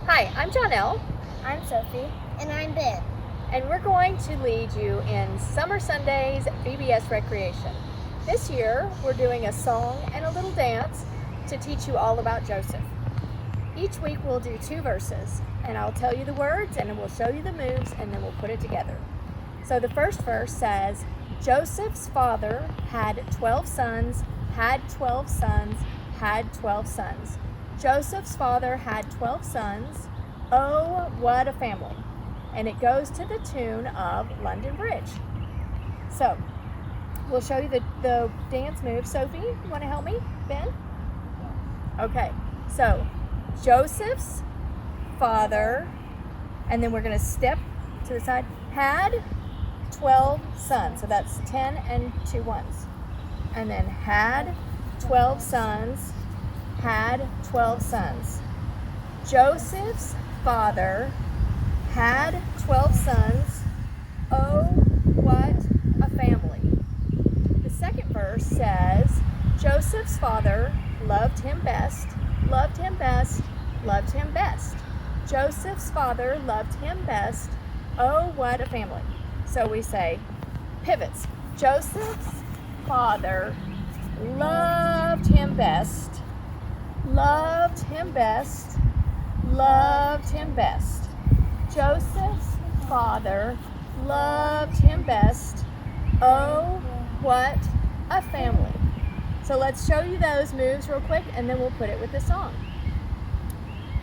Hi, I'm Jonelle, I'm Sophie. And I'm Ben. and we're going to lead you in Summer Sundays VBS Recreation. This year, we're doing a song and a little dance to teach you all about Joseph. Each week, we'll do 2 verses, and I'll tell you the words, and then we'll show you the moves, and then we'll put it together. So the first verse says, Joseph's father had 12 sons, had 12 sons, had 12 sons. Joseph's father had 12 sons. Oh, what a family. And it goes to the tune of London Bridge. So, we'll show you the dance move. Sophie, you want to help me? Ben? Okay, so Joseph's father, and then we're going to step to the side, had 12 sons. So that's 10 and 2 ones. And then had 12 sons, had 12 sons. Joseph's father had 12 sons. Oh, what a family. The second verse says, Joseph's father loved him best, loved him best, loved him best. Joseph's father loved him best. Oh, what a family. So we say, pivots. Joseph's father loved him best, loved him best, loved him best. Joseph's father loved him best. Oh, what a family. So let's show you those moves real quick, and then we'll put it with the song.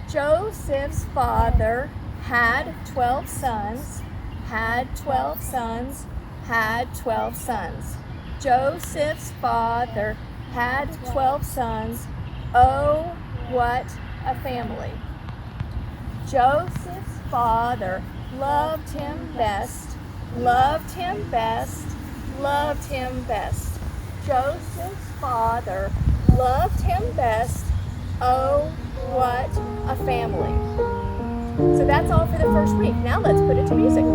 Joseph's father had 12 sons, had 12 sons, had 12 sons. Joseph's father had 12 sons. Oh, what a family. Joseph's father loved him best, loved him best, loved him best. Joseph's father loved him best. Oh, what a family. So that's all for the first week. Now let's put it to music.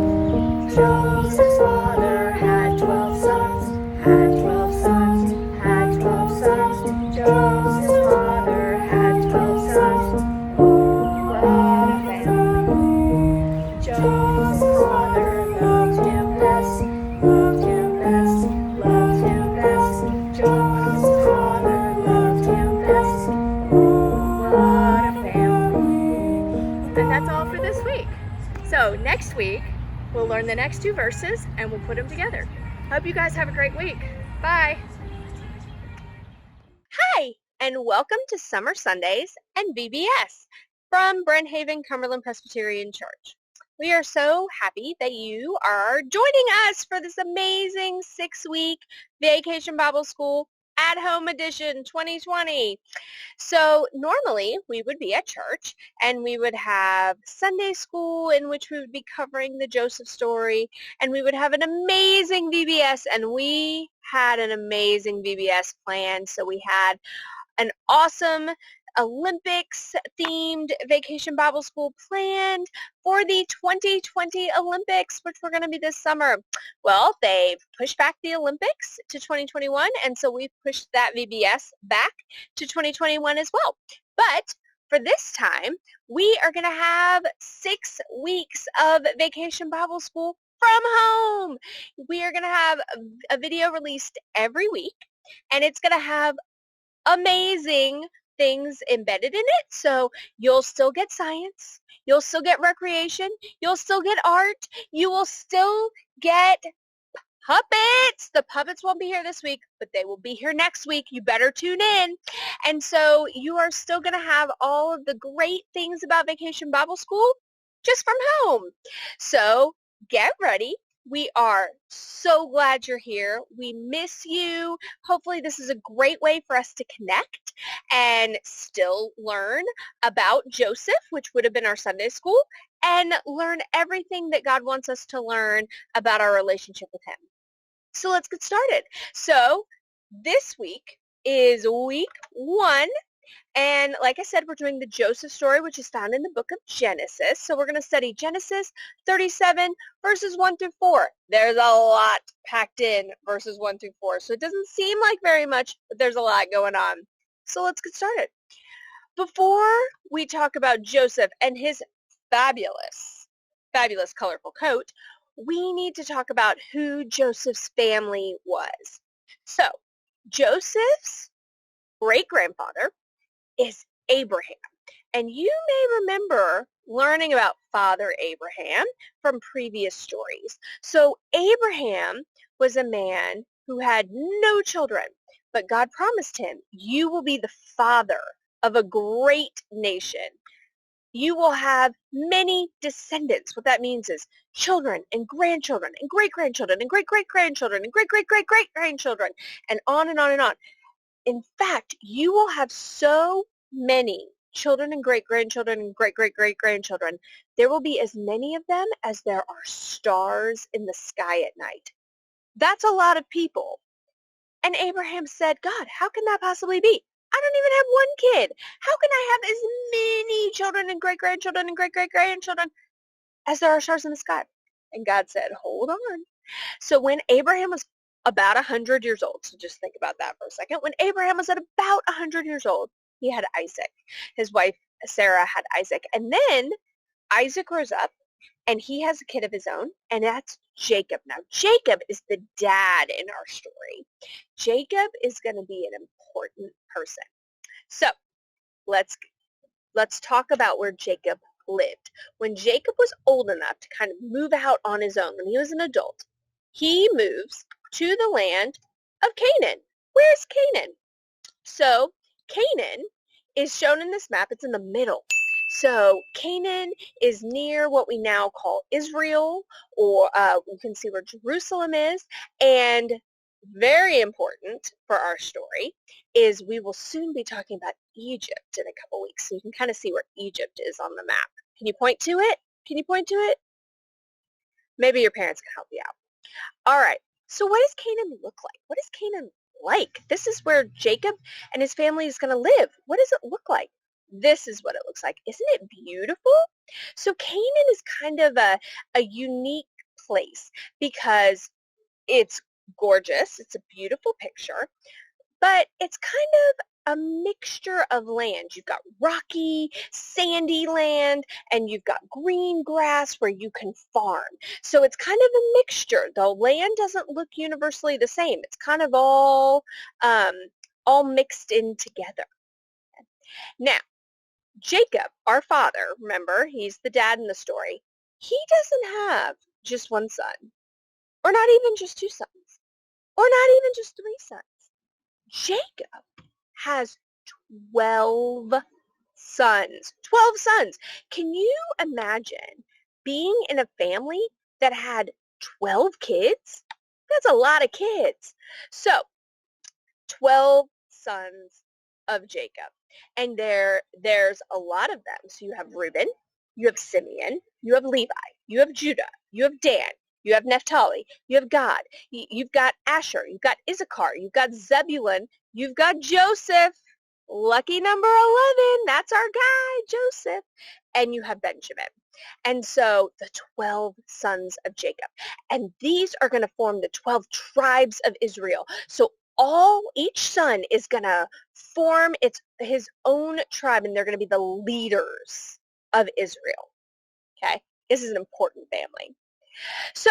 Joseph's father had 12 sons, had 12 sons, had 12 sons. Joseph's father had 12 sons. Oh, what a family. Joseph's father loved him best, loved him best, loved him best. Joseph's father loved him best. Oh, what a family. And that's all for this week. So next week, we'll learn the next 2 verses and we'll put them together. Hope you guys have a great week. Bye. Hi, and welcome to Summer Sundays and VBS from Brenthaven, Cumberland Presbyterian Church. We are so happy that you are joining us for this amazing 6-week Vacation Bible School at-home edition 2020. So normally we would be at church and we would have Sunday school in which we would be covering the Joseph story, and we would have an amazing VBS, and we had an amazing VBS planned. So we had an awesome Olympics themed Vacation Bible School planned for the 2020 Olympics, which were going to be this summer. Well, they've pushed back the Olympics to 2021, and so we've pushed that VBS back to 2021 as well. But for this time, we are going to have 6 weeks of Vacation Bible School from home. We are going to have a video released every week, and it's going to have amazing things embedded in it. So you'll still get science, you'll still get recreation, you'll still get art, you will still get puppets. The puppets won't be here this week, but they will be here next week. You better tune in. And so you are still going to have all of the great things about Vacation Bible School just from home. So get ready. We are so glad you're here. We miss you. Hopefully this is a great way for us to connect and still learn about Joseph, which would have been our Sunday school, and learn everything that God wants us to learn about our relationship with him. So let's get started. So this week is week 1. And like I said, we're doing the Joseph story, which is found in the book of Genesis. So we're going to study Genesis 37, verses 1 through 4. There's a lot packed in verses 1 through 4. So it doesn't seem like very much, but there's a lot going on. So let's get started. before we talk about Joseph and his fabulous, fabulous colorful coat, we need to talk about who Joseph's family was. So, Joseph's great-grandfather is Abraham. And you may remember learning about Father Abraham from previous stories. So Abraham was a man who had no children, but God promised him, you will be the father of a great nation. You will have many descendants. What that means is children and grandchildren and great-grandchildren and great-great-grandchildren and great-great-great-great-grandchildren, and on and on and on. In fact, you will have so many children and great-grandchildren and great-great-great-grandchildren. There will be as many of them as there are stars in the sky at night. That's a lot of people. And Abraham said, God, how can that possibly be? I don't even have one kid. How can I have as many children and great-grandchildren and great-great-grandchildren as there are stars in the sky? And God said, hold on. So when Abraham was about 100 years old, so just think about that for a second. When Abraham was at about 100 years old, he had Isaac. His wife, Sarah, had Isaac. And then Isaac grows up, and he has a kid of his own, and that's Jacob. Now, Jacob is the dad in our story. Jacob is going to be an important person. So let's talk about where Jacob lived. When Jacob was old enough to kind of move out on his own, when he was an adult, he moves to the land of Canaan. Where's Canaan? So Canaan is shown in this map. It's in the middle. So Canaan is near what we now call Israel, or you can see where Jerusalem is. And very important for our story is we will soon be talking about Egypt in a couple weeks. So you can kind of see where Egypt is on the map. Can you point to it? Can you point to it? Maybe your parents can help you out. All right. So what does Canaan look like? What is Canaan like? This is where Jacob and his family is going to live. What does it look like? This is what it looks like. Isn't it beautiful? So Canaan is kind of a unique place because it's gorgeous. It's a beautiful picture, but it's kind of a mixture of land. You've got rocky, sandy land, and you've got green grass where you can farm. So it's kind of a mixture. The land doesn't look universally the same. It's kind of all mixed in together. Now, Jacob, our father, remember, he's the dad in the story. He doesn't have just one son, or not even just two sons, or not even just three sons. Jacob has 12 sons. 12 sons. Can you imagine being in a family that had 12 kids? That's a lot of kids. So, 12 sons of Jacob. And there's a lot of them. So you have Reuben, you have Simeon, you have Levi, you have Judah, you have Dan, you have Naphtali, you have Gad, you've got Asher, you've got Issachar, you've got Zebulun, you've got Joseph, lucky number 11, that's our guy, Joseph, and you have Benjamin. And so the 12 sons of Jacob. And these are going to form the 12 tribes of Israel. So each son is going to form his own tribe, and they're going to be the leaders of Israel. Okay? This is an important family. So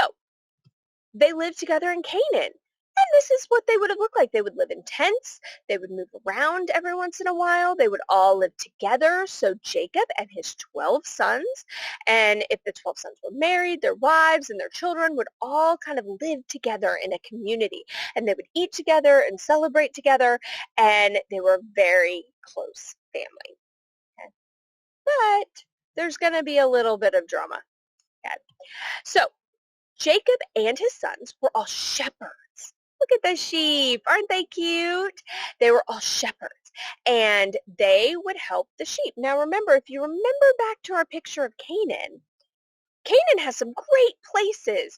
they lived together in Canaan. And this is what they would have looked like. They would live in tents. They would move around every once in a while. They would all live together. So Jacob and his 12 sons, and if the 12 sons were married, their wives and their children would all kind of live together in a community. And they would eat together and celebrate together. And they were a very close family. Okay? But there's going to be a little bit of drama. Okay? So Jacob and his sons were all shepherds. Look at the sheep. Aren't they cute? They were all shepherds, and they would help the sheep. Now remember, if you remember back to our picture of Canaan, Canaan has some great places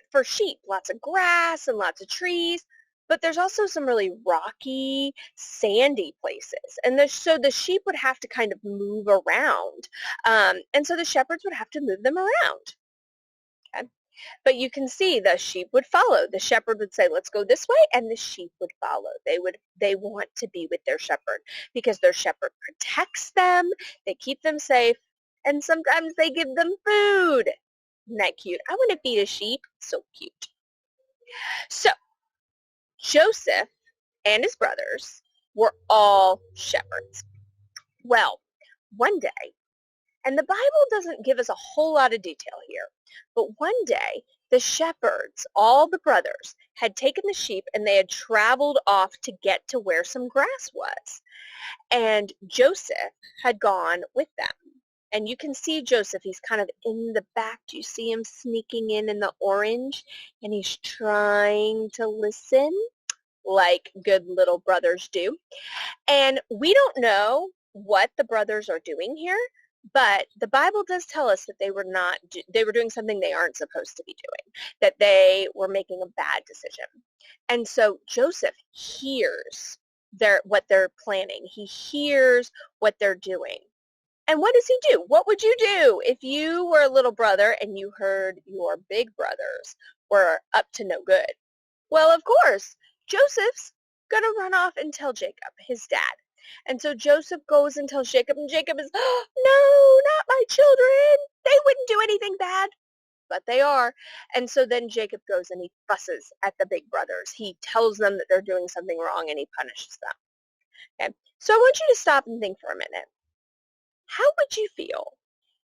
for sheep, lots of grass and lots of trees, but there's also some really rocky, sandy places. And so the sheep would have to kind of move around, and so the shepherds would have to move them around. Okay? But you can see the sheep would follow. The shepherd would say, let's go this way, and the sheep would follow. They want to be with their shepherd because their shepherd protects them, they keep them safe, and sometimes they give them food. Isn't that cute? I want to feed a sheep. So cute. So Joseph and his brothers were all shepherds. Well, one day, and the Bible doesn't give us a whole lot of detail here, but one day the shepherds, all the brothers, had taken the sheep and they had traveled off to get to where some grass was. And Joseph had gone with them. And you can see Joseph, he's kind of in the back. Do you see him sneaking in the orange? And he's trying to listen like good little brothers do. And we don't know what the brothers are doing here, but the Bible does tell us that they were doing something they aren't supposed to be doing, that they were making a bad decision. And so Joseph hears what they're planning. He hears what they're doing. And what does he do? What would you do if you were a little brother and you heard your big brothers were up to no good? Well, of course, Joseph's going to run off and tell Jacob, his dad. And so Joseph goes and tells Jacob, and Jacob is, oh, no, not my children. They wouldn't do anything bad. But they are. And so then Jacob goes and he fusses at the big brothers. He tells them that they're doing something wrong and he punishes them. Okay? So I want you to stop and think for a minute. How would you feel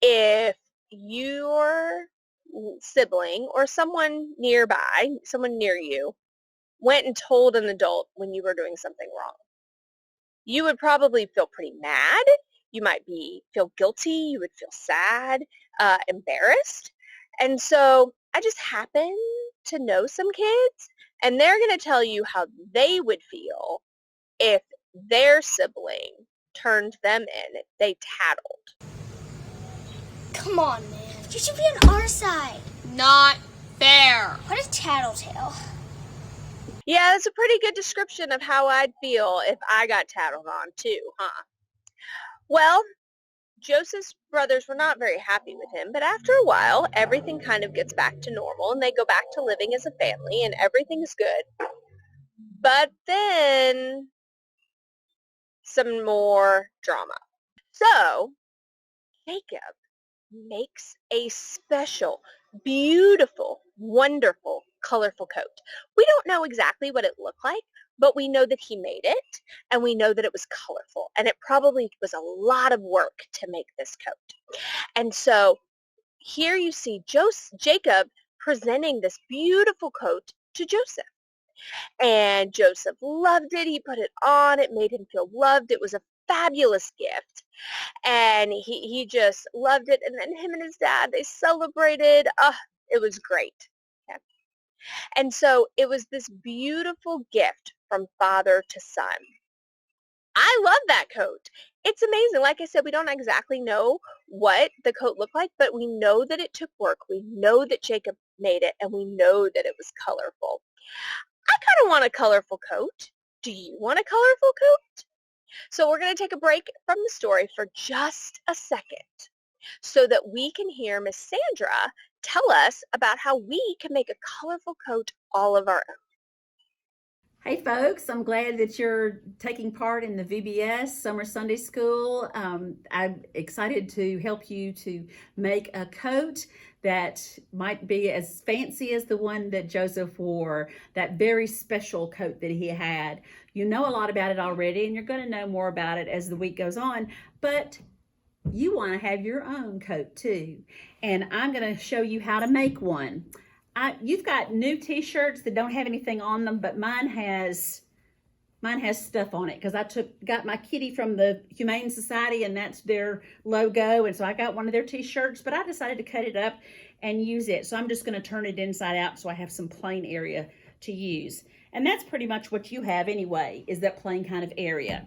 if your sibling or someone nearby, someone near you, went and told an adult when you were doing something wrong? You would probably feel pretty mad. You might feel guilty. You would feel sad, embarrassed. And so I just happen to know some kids, and they're going to tell you how they would feel if their sibling turned them in, if they tattled. Come on, man. You should be on our side. Not fair. What a tattletale. Yeah, that's a pretty good description of how I'd feel if I got tattled on too, huh? Well, Joseph's brothers were not very happy with him, but after a while, everything kind of gets back to normal, and they go back to living as a family, and everything is good. But then some more drama. So Jacob makes a special, beautiful, wonderful, colorful coat. We don't know exactly what it looked like, but we know that he made it, and we know that it was colorful, and it probably was a lot of work to make this coat. And so here you see Jacob presenting this beautiful coat to Joseph. And Joseph loved it. He put it on. It made him feel loved. It was a fabulous gift. And he just loved it. And then him and his dad, they celebrated. It was great. Okay. And so it was this beautiful gift from father to son. I love that coat. It's amazing. Like I said, we don't exactly know what the coat looked like, but we know that it took work. We know that Jacob made it, and we know that it was colorful. I kind of want a colorful coat. Do you want a colorful coat? So we're going to take a break from the story for just a second so that we can hear Miss Sandra tell us about how we can make a colorful coat all of our own. Hey folks, I'm glad that you're taking part in the VBS Summer Sunday School. I'm excited to help you to make a coat that might be as fancy as the one that Joseph wore, that very special coat that he had. You know a lot about it already, and you're going to know more about it as the week goes on, but you want to have your own coat too. And I'm going to show you how to make one. You've got new t-shirts that don't have anything on them, but mine has stuff on it because I got my kitty from the Humane Society, and that's their logo, and so I got one of their t-shirts, but I decided to cut it up and use it. So I'm just going to turn it inside out so I have some plain area to use. And that's pretty much what you have anyway, is that plain kind of area.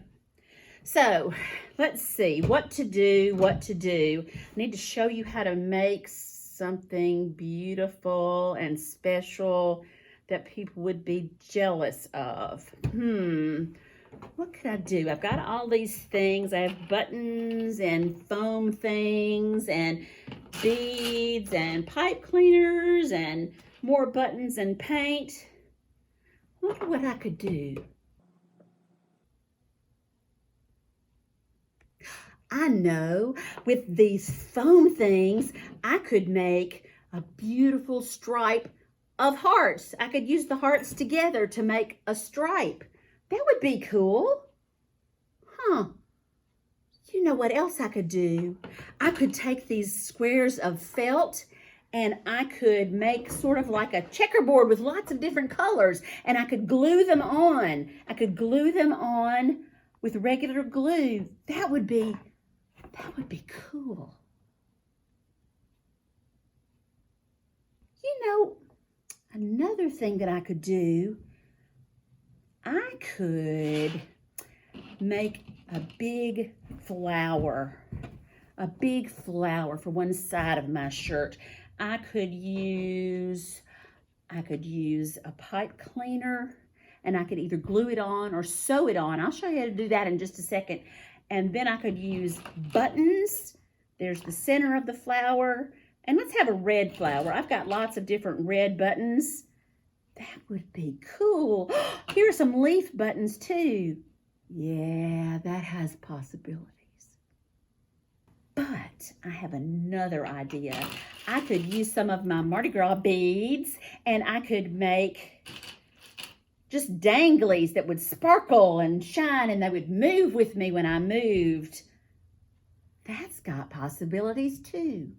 So let's see what to do. I need to show you how to make something beautiful and special that people would be jealous of. What could I do? I've got all these things. I have buttons and foam things, and beads and pipe cleaners and more buttons and paint. I wonder what I could do. I know, with these foam things, I could make a beautiful stripe of hearts. I could use the hearts together to make a stripe. That would be cool. Huh. You know what else I could do? I could take these squares of felt and I could make sort of like a checkerboard with lots of different colors, and I could glue them on. I could glue them on with regular glue. That would be cool. You know, another thing that I could do, I could make a big flower for one side of my shirt. I could use a pipe cleaner, and I could either glue it on or sew it on. I'll show you how to do that in just a second. And then I could use buttons. There's the center of the flower. And let's have a red flower. I've got lots of different red buttons. That would be cool. Here are some leaf buttons too. Yeah, that has possibilities. But I have another idea. I could use some of my Mardi Gras beads, and I could make just danglies that would sparkle and shine, and they would move with me when I moved. That's got possibilities too.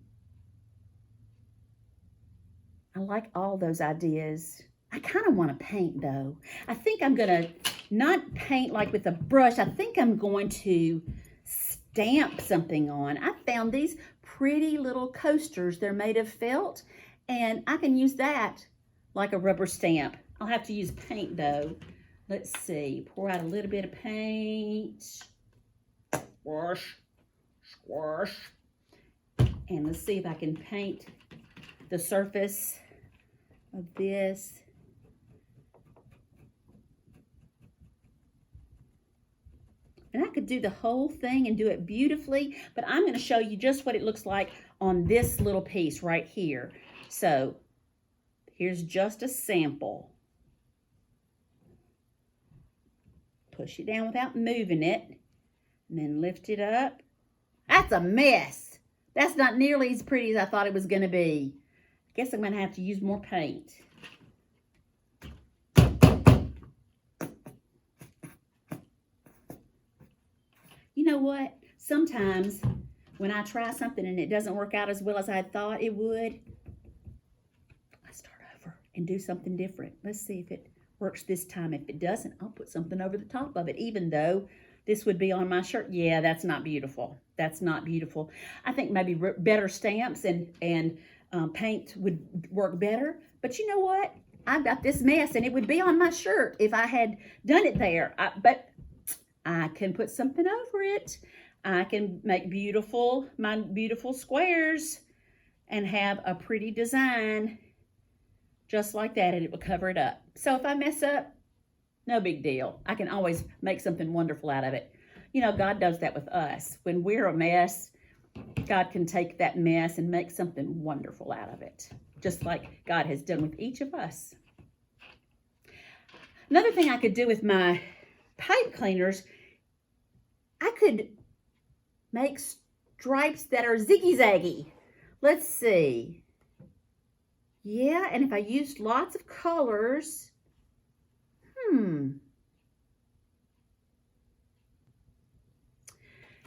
I like all those ideas. I kind of want to paint though. I think I'm going to not paint like with a brush. I think I'm going to stamp something on. I found these pretty little coasters. They're made of felt, and I can use that like a rubber stamp. I'll have to use paint though. Let's see, pour out a little bit of paint. Squash, squash. And let's see if I can paint the surface of this. And I could do the whole thing and do it beautifully, but I'm going to show you just what it looks like on this little piece right here. So here's just a sample. Push it down without moving it, and then lift it up. That's a mess. That's not nearly as pretty as I thought it was going to be. I guess I'm going to have to use more paint. You know what? Sometimes when I try something and it doesn't work out as well as I thought it would, I start over and do something different. Let's see if it works this time. If it doesn't, I'll put something over the top of it, even though this would be on my shirt. Yeah, that's not beautiful. That's not beautiful. I think maybe better stamps and paint would work better. But you know what? I've got this mess, and it would be on my shirt if I had done it there. But I can put something over it. I can make my beautiful squares and have a pretty design just like that, and it will cover it up. So if I mess up, no big deal. I can always make something wonderful out of it. You know, God does that with us. When we're a mess, God can take that mess and make something wonderful out of it, just like God has done with each of us. Another thing I could do with my pipe cleaners, I could make stripes that are ziggy-zaggy. Let's see. Yeah, and if I used lots of colors,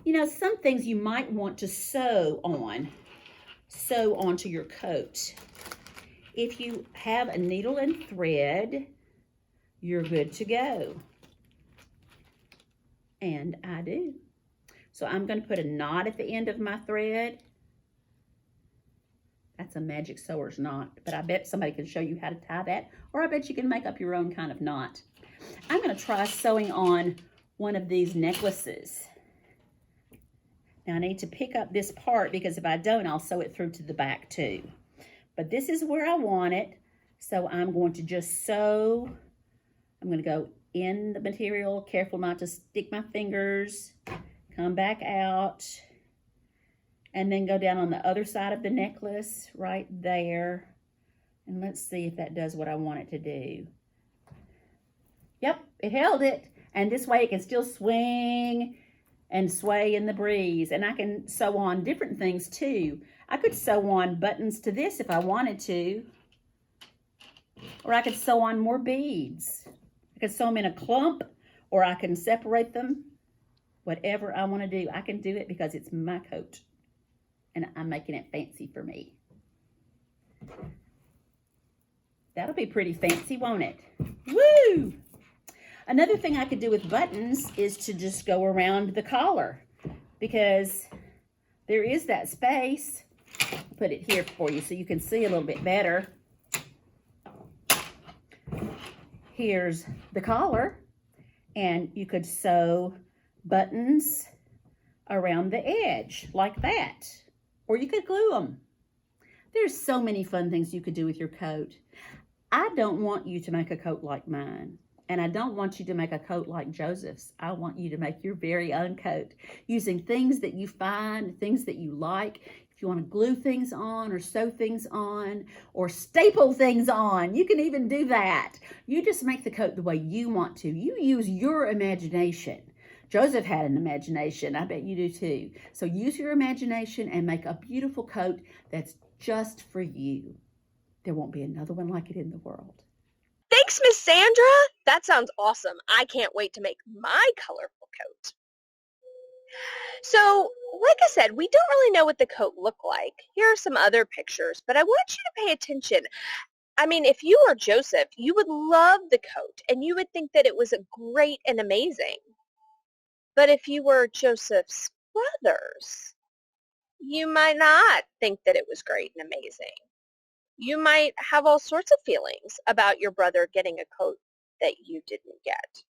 you know, some things you might want to sew onto your coat. If you have a needle and thread, you're good to go. And I do. So I'm going to put a knot at the end of my thread. That's a magic sewer's knot, but I bet somebody can show you how to tie that, or I bet you can make up your own kind of knot. I'm going to try sewing on one of these necklaces. Now I need to pick up this part, because if I don't, I'll sew it through to the back too. But this is where I want it, so I'm going to just sew. I'm going to go in the material, careful not to stick my fingers, come back out, and then go down on the other side of the necklace right there. And let's see if that does what I want it to do. Yep, it held it. And this way it can still swing and sway in the breeze. And I can sew on different things too. I could sew on buttons to this if I wanted to. Or I could sew on more beads. I could sew them in a clump, or I can separate them. Whatever I want to do, I can do it because it's my coat. And I'm making it fancy for me. That'll be pretty fancy, won't it? Woo! Another thing I could do with buttons is to just go around the collar, because there is that space. I'll put it here for you so you can see a little bit better. Here's the collar, and you could sew buttons around the edge like that, or you could glue them. There's so many fun things you could do with your coat. I don't want you to make a coat like mine, and I don't want you to make a coat like Joseph's. I want you to make your very own coat using things that you find, things that you like. If you want to glue things on or sew things on or staple things on, you can even do that. You just make the coat the way you want to. You use your imagination. Joseph had an imagination. I bet you do too. So use your imagination and make a beautiful coat that's just for you. There won't be another one like it in the world. Thanks, Miss Sandra. That sounds awesome. I can't wait to make my colorful coat. So, like I said, we don't really know what the coat looked like. Here are some other pictures, but I want you to pay attention. I mean, if you were Joseph, you would love the coat, and you would think that it was great and amazing. But if you were Joseph's brothers, you might not think that it was great and amazing. You might have all sorts of feelings about your brother getting a coat that you didn't get.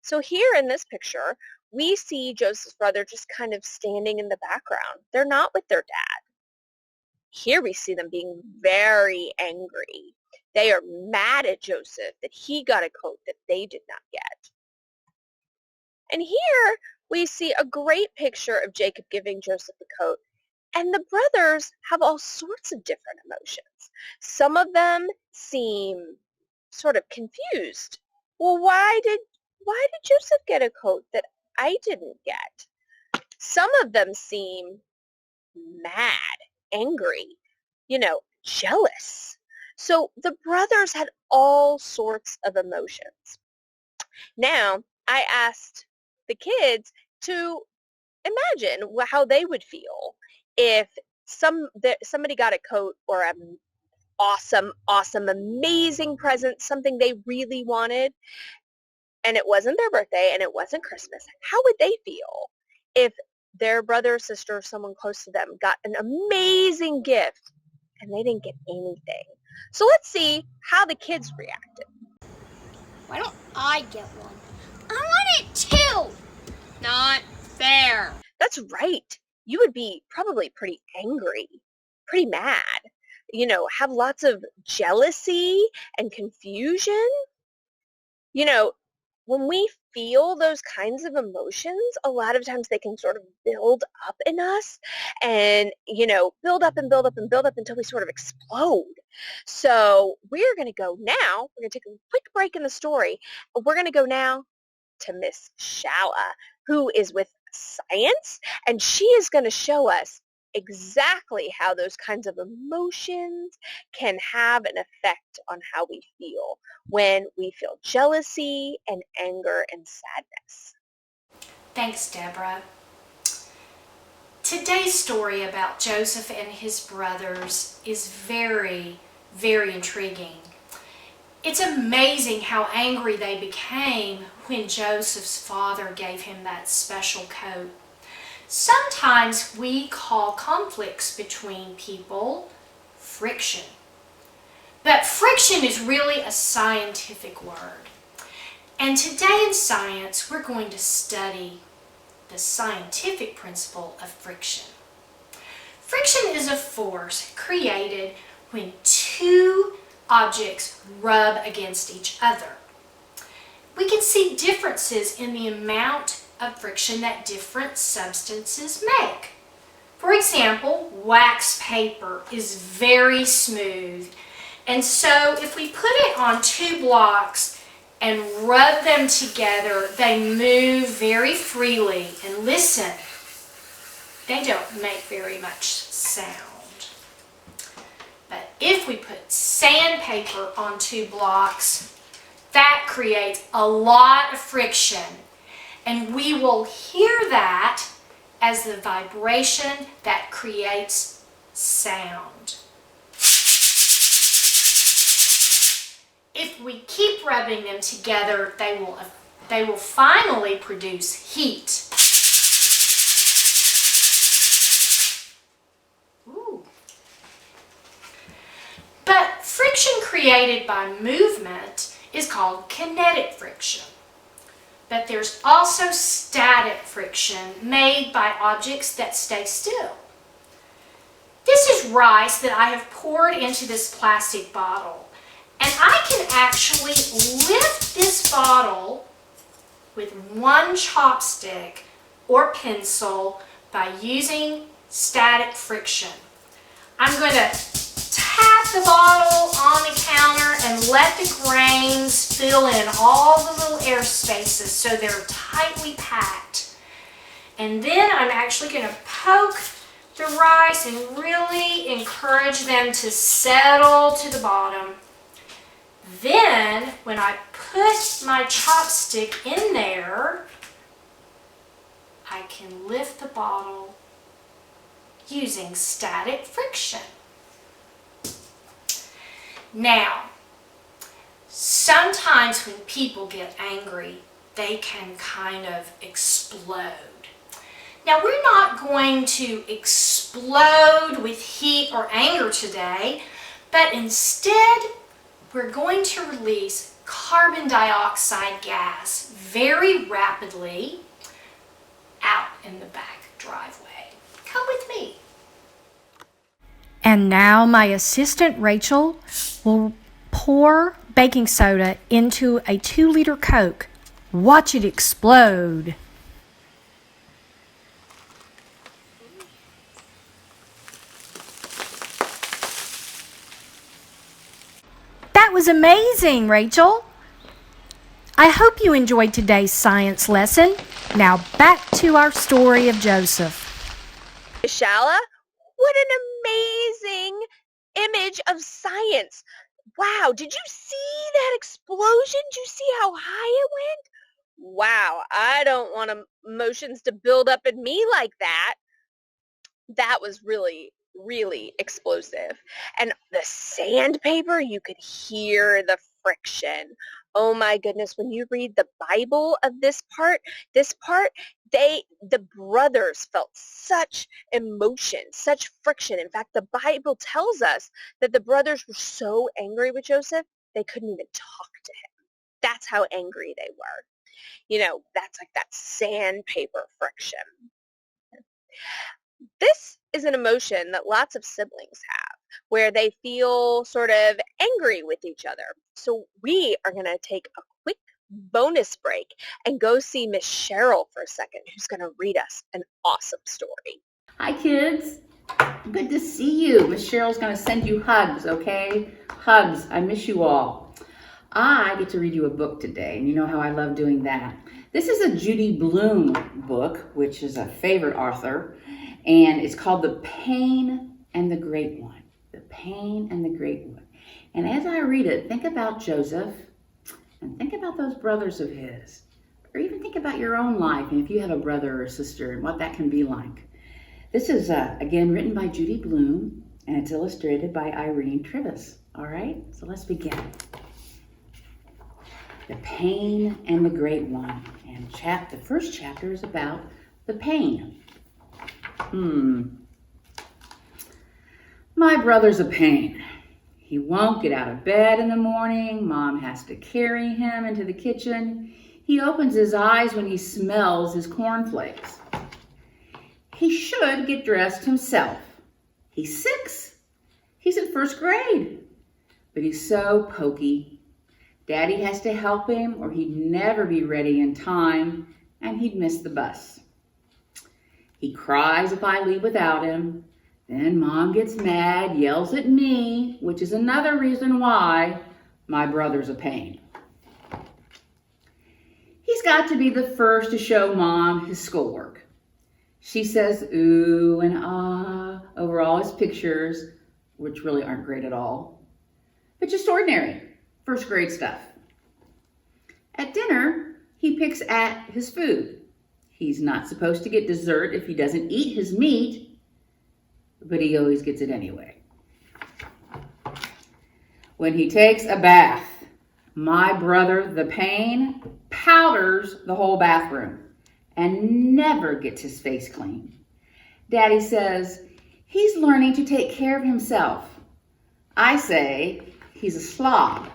So here in this picture, we see Joseph's brother just kind of standing in the background. They're not with their dad. Here we see them being very angry. They are mad at Joseph that he got a coat that they did not get. And here we see a great picture of Jacob giving Joseph a coat. And the brothers have all sorts of different emotions. Some of them seem sort of confused. Well, why did Joseph get a coat that I didn't get? Some of them seem mad, angry, jealous. So the brothers had all sorts of emotions. Now, I asked the kids to imagine how they would feel if somebody got a coat or an awesome, amazing present, something they really wanted, and it wasn't their birthday and it wasn't Christmas. How would they feel if their brother or sister or someone close to them got an amazing gift and they didn't get anything? So let's see how the kids reacted. Why don't I get one? I want it too! Not fair. That's right. You would be probably pretty angry, pretty mad, have lots of jealousy and confusion. When we feel those kinds of emotions, a lot of times they can sort of build up in us and, build up and build up and build up until we sort of explode. So we're going to go now. We're going to take a quick break in the story. We're going to go now to Miss Shala, who is with Science, and she is going to show us exactly how those kinds of emotions can have an effect on how we feel when we feel jealousy and anger and sadness. Thanks, Deborah. Today's story about Joseph and his brothers is very, very intriguing. It's amazing how angry they became when Joseph's father gave him that special coat. Sometimes we call conflicts between people friction. But friction is really a scientific word. And today in science, we're going to study the scientific principle of friction. Friction is a force created when two objects rub against each other. We can see differences in the amount of friction that different substances make. For example, wax paper is very smooth. And so if we put it on 2 blocks and rub them together, they move very freely. And listen, they don't make very much sound. But if we put sandpaper on 2 blocks, that creates a lot of friction. And we will hear that as the vibration that creates sound. If we keep rubbing them together, they will finally produce heat. Ooh. But friction created by movement is called kinetic friction. But there's also static friction made by objects that stay still. This is rice that I have poured into this plastic bottle. And I can actually lift this bottle with 1 chopstick or pencil by using static friction. I'm going to tap the bottle on the counter and let the grains fill in all the little air spaces so they're tightly packed. And then I'm actually going to poke the rice and really encourage them to settle to the bottom. Then, when I put my chopstick in there, I can lift the bottle using static friction. Now, sometimes when people get angry, they can kind of explode. Now, we're not going to explode with heat or anger today, but instead, we're going to release carbon dioxide gas very rapidly out in the back driveway. Come with me. And now my assistant Rachel will pour baking soda into a 2-liter Coke. Watch it explode. That was amazing, Rachel. I hope you enjoyed today's science lesson. Now back to our story of Joseph. Shala, what an amazing image of science. Wow, did you see that explosion? Did you see how high it went? Wow, I don't want emotions to build up in me like that. That was really explosive. And the sandpaper, you could hear the friction. Oh my goodness, when you read the Bible of this part, the brothers felt such emotion, such friction. In fact, the Bible tells us that the brothers were so angry with Joseph, they couldn't even talk to him. That's how angry they were. You know, that's like that sandpaper friction. This is an emotion that lots of siblings have, where they feel sort of angry with each other. So we are going to take a quick bonus break and go see Miss Cheryl for a second, who's going to read us an awesome story. Hi, kids. Good to see you. Miss Cheryl's going to send you hugs, okay? Hugs. I miss you all. I get to read you a book today, and you know how I love doing that. This is a Judy Blume book, which is a favorite author, and it's called The Pain and the Great One. The Pain and the Great One. And as I read it, think about Joseph, and think about those brothers of his, or even think about your own life, and if you have a brother or a sister, and what that can be like. This is, again, written by Judy Blume, and it's illustrated by Irene Trivis. All right, so let's begin. The Pain and the Great One. And the first chapter is about the pain. My brother's a pain. He won't get out of bed in the morning. Mom has to carry him into the kitchen. He opens his eyes when he smells his cornflakes. He should get dressed himself. He's 6. He's in 1st grade. But he's so pokey. Daddy has to help him or he'd never be ready in time and he'd miss the bus. He cries if I leave without him. Then Mom gets mad, yells at me, which is another reason why my brother's a pain. He's got to be the first to show Mom his schoolwork. She says ooh and ah over all his pictures, which really aren't great at all, but just ordinary, first grade stuff. At dinner, he picks at his food. He's not supposed to get dessert if he doesn't eat his meat, but he always gets it anyway. When he takes a bath, my brother, the pain, powders the whole bathroom and never gets his face clean. Daddy says he's learning to take care of himself. I say he's a slob.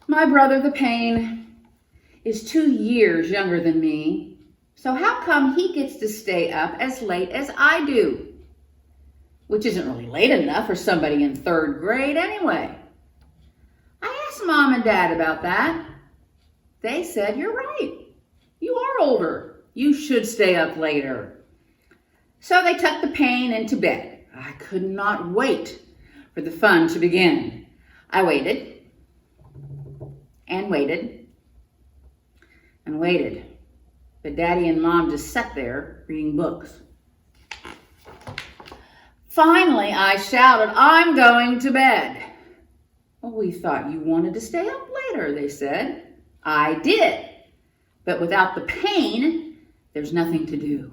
My brother, the pain, is 2 years younger than me, so how come he gets to stay up as late as I do? Which isn't really late enough for somebody in 3rd grade anyway. I asked Mom and Dad about that. They said, you're right. You are older. You should stay up later. So they tucked the pain into bed. I could not wait for the fun to begin. I waited and waited and waited. But Daddy and Mom just sat there reading books. Finally, I shouted, I'm going to bed. Well, we thought you wanted to stay up later, they said. I did. But without the pain, there's nothing to do.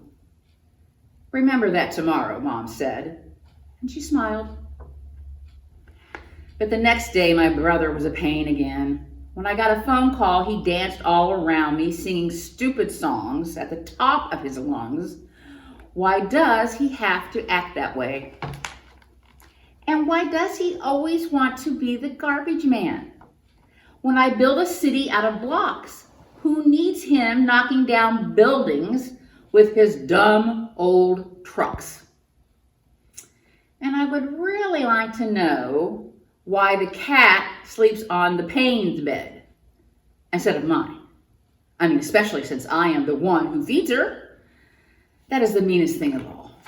Remember that tomorrow, Mom said. And she smiled. But the next day, my brother was a pain again. When I got a phone call, he danced all around me, singing stupid songs at the top of his lungs. Why does he have to act that way? And why does he always want to be the garbage man? When I build a city out of blocks, who needs him knocking down buildings with his dumb old trucks? And I would really like to know why the cat sleeps on the pain's bed instead of mine. I mean, especially since I am the one who feeds her. That is the meanest thing of all.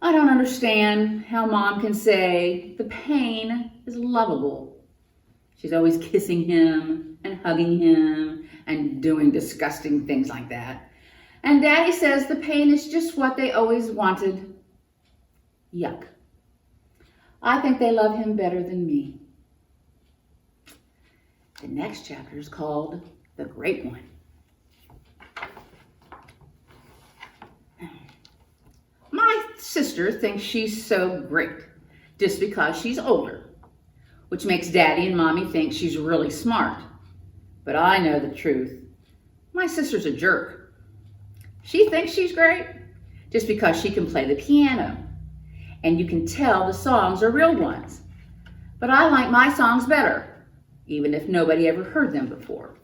I don't understand how Mom can say the pain is lovable. She's always kissing him and hugging him and doing disgusting things like that. And Daddy says the pain is just what they always wanted. Yuck. I think they love him better than me. The next chapter is called The Great One. My sister thinks she's so great just because she's older, which makes Daddy and Mommy think she's really smart. But I know the truth. My sister's a jerk. She thinks she's great just because she can play the piano. And you can tell the songs are real ones. But I like my songs better, even if nobody ever heard them before.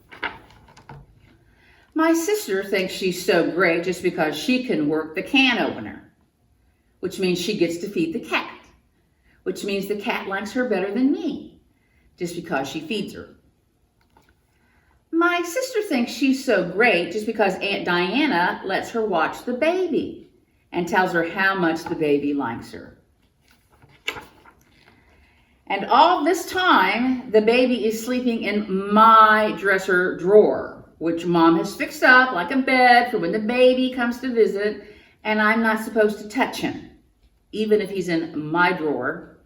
My sister thinks she's so great just because she can work the can opener, which means she gets to feed the cat, which means the cat likes her better than me, just because she feeds her. My sister thinks she's so great just because Aunt Diana lets her watch the baby and tells her how much the baby likes her. And all this time, the baby is sleeping in my dresser drawer, which Mom has fixed up like a bed for when the baby comes to visit, and I'm not supposed to touch him, even if he's in my drawer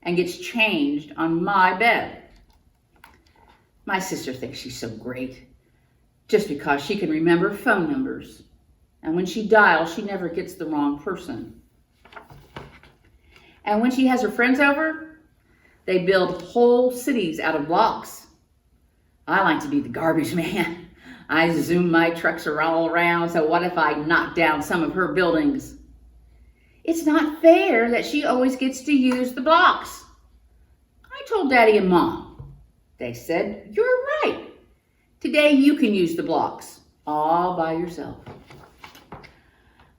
and gets changed on my bed. My sister thinks she's so great just because she can remember phone numbers. And when she dials, she never gets the wrong person. And when she has her friends over, they build whole cities out of blocks. I like to be the garbage man. I zoom my trucks all around, so what if I knock down some of her buildings? It's not fair that she always gets to use the blocks. I told Daddy and Mom. They said, you're right. Today you can use the blocks all by yourself.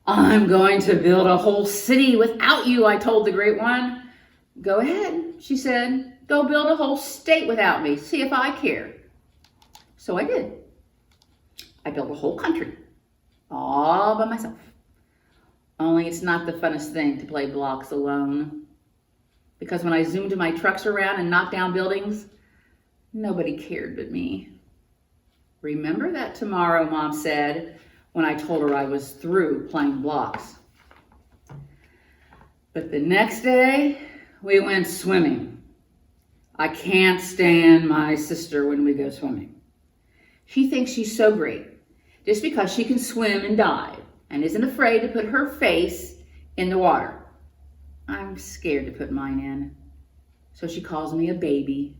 I'm going to build a whole city without you, I told the Great One. Go ahead, she said. Go build a whole state without me. See if I care. So I did. I built a whole country all by myself. Only it's not the funnest thing to play blocks alone. Because when I zoomed my trucks around and knocked down buildings, nobody cared but me. Remember that tomorrow, Mom said, when I told her I was through playing blocks. But the next day, we went swimming. I can't stand my sister when we go swimming. She thinks she's so great just because she can swim and dive and isn't afraid to put her face in the water. I'm scared to put mine in. So she calls me a baby,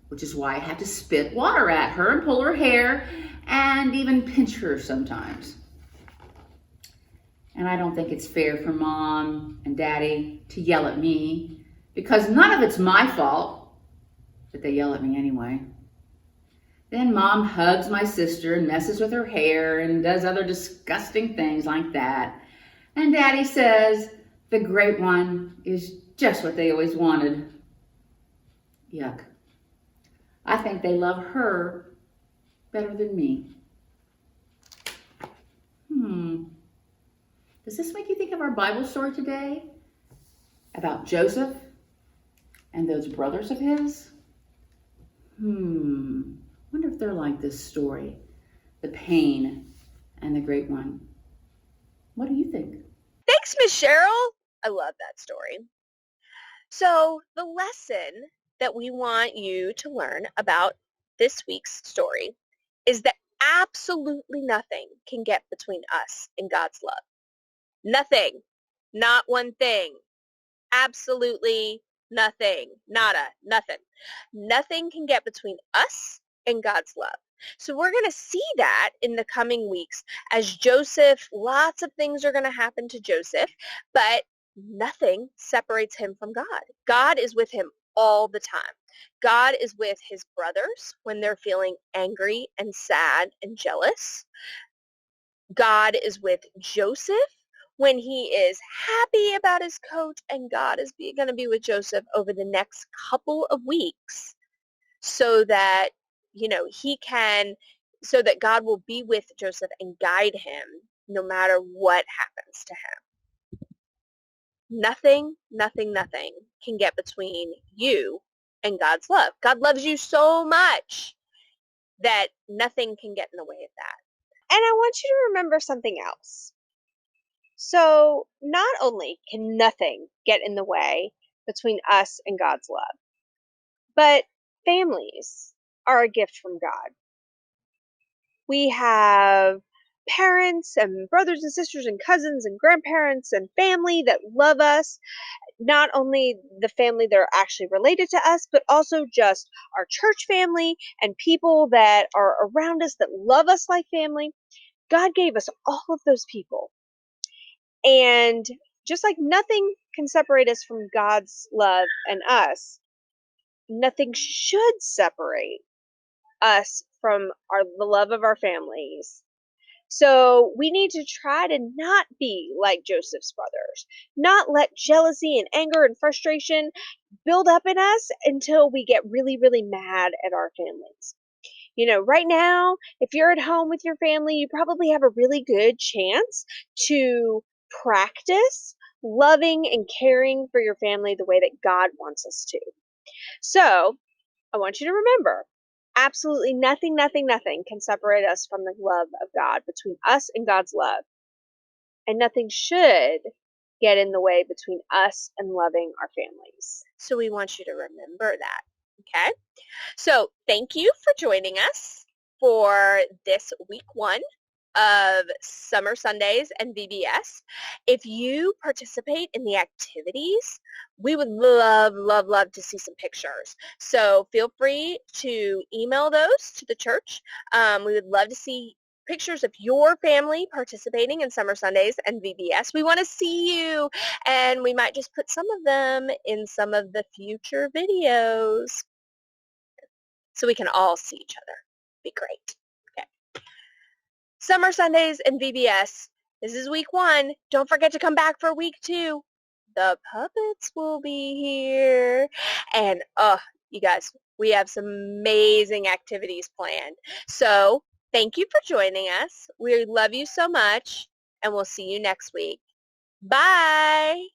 which is why I have to spit water at her and pull her hair and even pinch her sometimes. And I don't think it's fair for Mom and Daddy to yell at me because none of it's my fault, but they yell at me anyway. Then Mom hugs my sister and messes with her hair and does other disgusting things like that. And Daddy says the great one is just what they always wanted. Yuck. I think they love her better than me. Does this make you think of our Bible story today? About Joseph and those brothers of his? Wonder if they're like this story, the pain and the great one. What do you think? Thanks, Miss Cheryl. I love that story. So the lesson that we want you to learn about this week's story is that absolutely nothing can get between us and God's love. Nothing. Not one thing. Absolutely nothing. Nada. Nothing. Nothing can get between us and God's love. So we're going to see that in the coming weeks as Joseph, lots of things are going to happen to Joseph, but nothing separates him from God. God is with him all the time. God is with his brothers when they're feeling angry and sad and jealous. God is with Joseph when he is happy about his coat, and God is going to be with Joseph over the next couple of weeks so that, so that God will be with Joseph and guide him no matter what happens to him. Nothing can get between you and God's love. God loves you so much that nothing can get in the way of that. And I want you to remember something else. So not only can nothing get in the way between us and God's love, but families are a gift from God. We have parents and brothers and sisters and cousins and grandparents and family that love us. Not only the family that are actually related to us, but also just our church family and people that are around us that love us like family. God gave us all of those people. And just like nothing can separate us from God's love and us, nothing should separate us from the love of our families. So we need to try to not be like Joseph's brothers, not let jealousy and anger and frustration build up in us until we get really, really mad at our families. Right now, if you're at home with your family, you probably have a really good chance to practice loving and caring for your family the way that God wants us to. So I want you to remember, absolutely nothing can separate us from the love of God, between us and God's love. And nothing should get in the way between us and loving our families. So we want you to remember that, okay? So thank you for joining us for this week 1 of Summer Sundays and VBS. If you participate in the activities, we would love to see some pictures. So feel free to email those to the church. We would love to see pictures of your family participating in Summer Sundays and VBS. We want to see you, and we might just put some of them in some of the future videos so we can all see each other. Be great. Okay. Summer Sundays and VBS. This is week 1. Don't forget to come back for week 2. The puppets will be here. And, you guys, we have some amazing activities planned. So Thank you for joining us. We love you so much, and we'll see you next week. Bye!